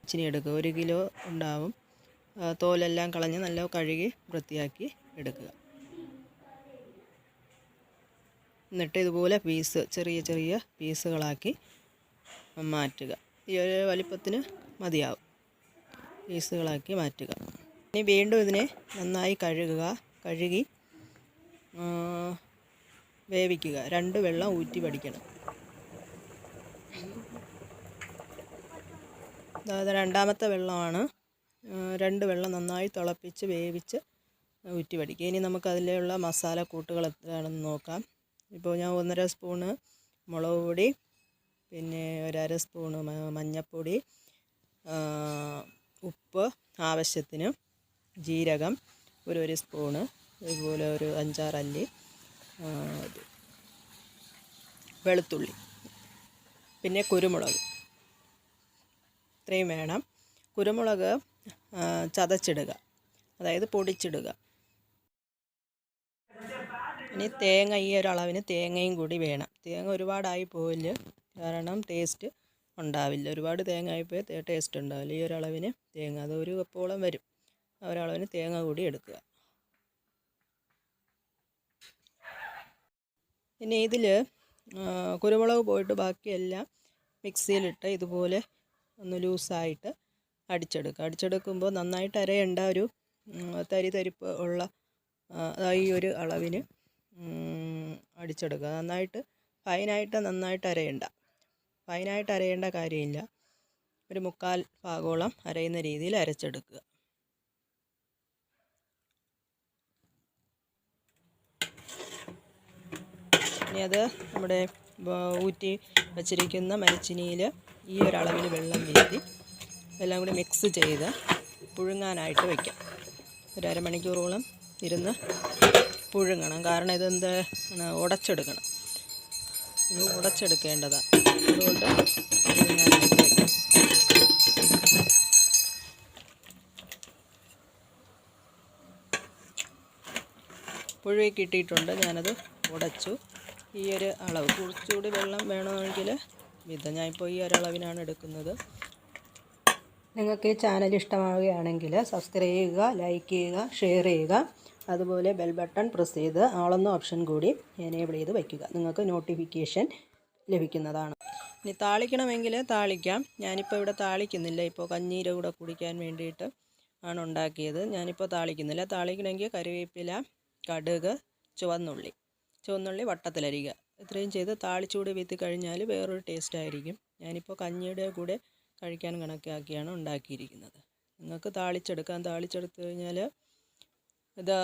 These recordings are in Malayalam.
ഇച്ചിരി എടുക്കുക. 1 കിലോ ഉണ്ടാവും. തോലെല്ലാം കളഞ്ഞ് നല്ല കഴുകി വൃത്തിയാക്കി എടുക്കുക. എന്നിട്ട് ഇതുപോലെ ചെറിയ ചെറിയ പീസുകളാക്കി മാറ്റുക. ഈ ഒരു വലിപ്പത്തിന് മതിയാവും. പീസുകളാക്കി മാറ്റുക. ഇനി വീണ്ടും ഇതിനെ നന്നായി കഴുകി വേവിക്കുക. 2 വെള്ളം ഊറ്റി വടിക്കണം. അതായത് രണ്ടാമത്തെ വെള്ളമാണ്. 2 വെള്ളം നന്നായി തിളപ്പിച്ച് വേവിച്ച് ഊറ്റി വടിക്കുക. ഇനി നമുക്ക് അതിലുള്ള മസാലക്കൂട്ടുകൾ എന്താണെന്ന് നോക്കാം. ഇപ്പോൾ ഞാൻ 1.5 സ്പൂണ് മുളക് പൊടി, പിന്നെ 1/2 സ്പൂണ് മഞ്ഞൾപ്പൊടി, ഉപ്പ് ആവശ്യത്തിന്, ജീരകം 1 സ്പൂണ്, അതുപോലെ ഒരു 5-6 അല്ലി വെളുത്തുള്ളി, പിന്നെ കുരുമുളക് ഇത്രയും വേണം. കുരുമുളക് ചതച്ചിടുക, അതായത് പൊടിച്ചിടുക. ഇനി തേങ്ങ, ഈ ഒരു അളവിന് തേങ്ങയും കൂടി വേണം. തേങ്ങ ഒരുപാടായി പോവില്ല, കാരണം ടേസ്റ്റ് ഉണ്ടാവില്ല. ഒരുപാട് തേങ്ങ ആയിപ്പോയി ടേസ്റ്റ് ഉണ്ടാവില്ല. ഈ ഒരു അളവിന് തേങ്ങ, അത് 1 കപ്പോളം വരും. ആ ഒരളവിന് തേങ്ങ കൂടി എടുക്കുക. ഇനി ഇതിൽ കുരുമുളക് പോയിട്ട് ബാക്കിയെല്ലാം മിക്സിയിലിട്ട് ഇതുപോലെ ഒന്ന് ലൂസായിട്ട് അടിച്ചെടുക്കുമ്പോൾ നന്നായിട്ട് അരയേണ്ട, ഒരു തരിപ്പ് ഉള്ള ഈ ഒരു അളവിന് അടിച്ചെടുക്കുക. നന്നായിട്ട് അരയണ്ട. ഫൈനായിട്ട് അരയേണ്ട കാര്യമില്ല. ഒരു 1/4 ഭാഗോളം അരയുന്ന രീതിയിൽ അരച്ചെടുക്കുക. ഇനി അത് നമ്മുടെ ഊറ്റി വച്ചിരിക്കുന്ന മരച്ചീനിയിൽ ഈ ഒരളവിൽ വെള്ളം വീഴ്ത്തി എല്ലാം കൂടി മിക്സ് ചെയ്ത് പുഴുങ്ങാനായിട്ട് വയ്ക്കാം. ഒരു അരമണിക്കൂറോളം ഇരുന്ന് പുഴുങ്ങണം. കാരണം ഇതെന്ത് ഉടച്ചെടുക്കണം. ഇത് ഉടച്ചെടുക്കേണ്ടതാണ്. അതുകൊണ്ട് പുഴുങ്ങാനായിട്ട് വയ്ക്കാം. പുഴുങ്ങി കിട്ടിയിട്ടുണ്ട്. ഞാനത് ഉടച്ചു. ഈ ഒരു അളവ്, കുറച്ചുകൂടി വെള്ളം വേണമെങ്കിൽ ഞാനിപ്പോൾ ഈ ഒരളവിനാണ് എടുക്കുന്നത്. നിങ്ങൾക്ക് ഈ ചാനൽ ഇഷ്ടമാവുകയാണെങ്കിൽ സബ്സ്ക്രൈബ് ചെയ്യുക, ലൈക്ക് ചെയ്യുക, ഷെയർ ചെയ്യുക. അതുപോലെ ബെൽ ബട്ടൺ പ്രസ് ചെയ്ത് ആളെന്ന ഓപ്ഷൻ കൂടി എനേബിൾ ചെയ്ത് വയ്ക്കുക. നിങ്ങൾക്ക് നോട്ടിഫിക്കേഷൻ ലഭിക്കുന്നതാണ്. ഇനി താളിക്കണമെങ്കിൽ താളിക്കാം. ഞാനിപ്പോൾ ഇവിടെ താളിക്കുന്നില്ല. ഇപ്പോൾ കഞ്ഞീരെ കൂടെ കുടിക്കാൻ വേണ്ടിയിട്ട് ആണ് ഉണ്ടാക്കിയത്. ഞാനിപ്പോൾ താളിക്കുന്നില്ല. താളിക്കണമെങ്കിൽ കറിവേപ്പില, കടുക്, ചുവന്നുള്ളി വട്ടത്തിലരിയുക. ഇത്രയും ചെയ്ത് താളിച്ചൂടി വീത്തി കഴിഞ്ഞാൽ വേറൊരു ടേസ്റ്റ് ആയിരിക്കും. ഞാനിപ്പോൾ കഞ്ഞിയുടെ കൂടെ കഴിക്കാൻ കണക്കാക്കിയാണ് ഉണ്ടാക്കിയിരിക്കുന്നത്. നിങ്ങൾക്ക് താളിച്ചെടുക്കാം. താളിച്ചെടുത്ത് കഴിഞ്ഞാൽ ഇത്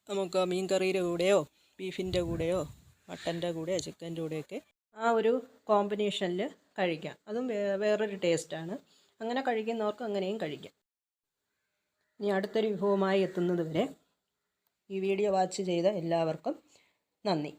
നമുക്ക് മീൻ കറിയുടെ കൂടെയോ ബീഫിൻ്റെ കൂടെയോ മട്ടൻ്റെ കൂടെയോ ചിക്കൻ്റെ കൂടെയൊക്കെ ആ ഒരു കോമ്പിനേഷനിൽ കഴിക്കാം. അതും വേറൊരു ടേസ്റ്റാണ്. അങ്ങനെ കഴിക്കുന്നവർക്ക് അങ്ങനെയും കഴിക്കാം. ഇനി അടുത്തൊരു വിഭവമായി എത്തുന്നത് വരെ ഈ വീഡിയോ വാച്ച് ചെയ്ത എല്ലാവർക്കും നന്ദി.